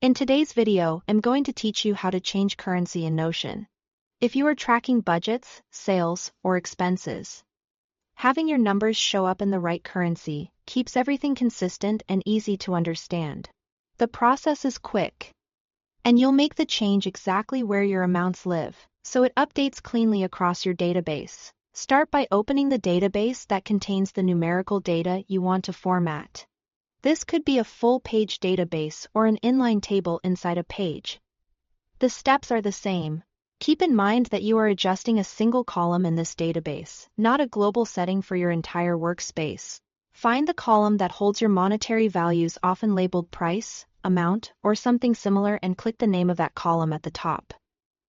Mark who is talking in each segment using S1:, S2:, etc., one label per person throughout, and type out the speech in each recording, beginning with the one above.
S1: In today's video, I'm going to teach you how to change currency in Notion. If you are tracking budgets, sales, or expenses, having your numbers show up in the right currency keeps everything consistent and easy to understand. The process is quick, and you'll make the change exactly where your amounts live, so it updates cleanly across your database. Start by opening the database that contains the numerical data you want to format. This could be a full-page database or an inline table inside a page. The steps are the same. Keep in mind that you are adjusting a single column in this database, not a global setting for your entire workspace. Find the column that holds your monetary values, often labeled price, amount, or something similar, and click the name of that column at the top.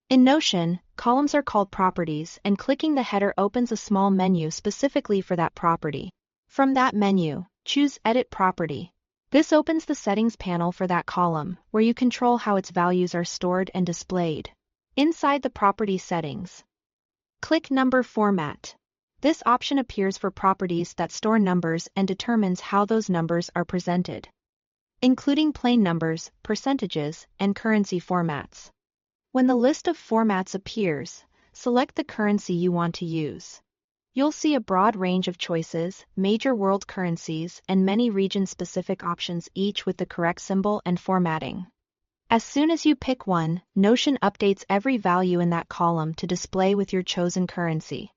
S1: In Notion, columns are called properties, and clicking the header opens a small menu specifically for that property. From that menu, choose Edit Property. This opens the settings panel for that column, where you control how its values are stored and displayed. Inside the property settings, click Number Format. This option appears for properties that store numbers and determines how those numbers are presented, including plain numbers, percentages, and currency formats. When the list of formats appears, select the currency you want to use. You'll see a broad range of choices, major world currencies, and many region-specific options, each with the correct symbol and formatting. As soon as you pick one, Notion updates every value in that column to display with your chosen currency.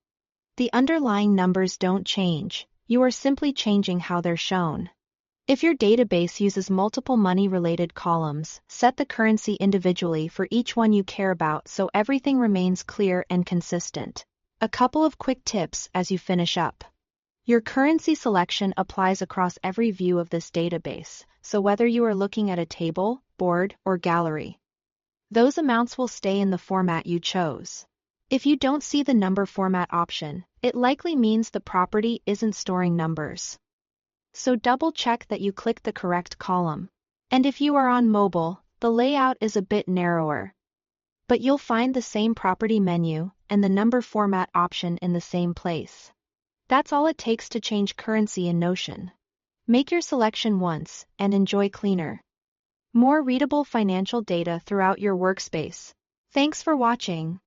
S1: The underlying numbers don't change, you are simply changing how they're shown. If your database uses multiple money-related columns, set the currency individually for each one you care about so everything remains clear and consistent. A couple of quick tips as you finish up. Your currency selection applies across every view of this database, so whether you are looking at a table, board, or gallery, those amounts will stay in the format you chose. If you don't see the number format option, it likely means the property isn't storing numbers. So double-check that you click the correct column. And if you are on mobile, the layout is a bit narrower, but you'll find the same property menu and the number format option in the same place. That's all it takes to change currency in Notion. Make your selection once and enjoy cleaner, more readable financial data throughout your workspace. Thanks for watching.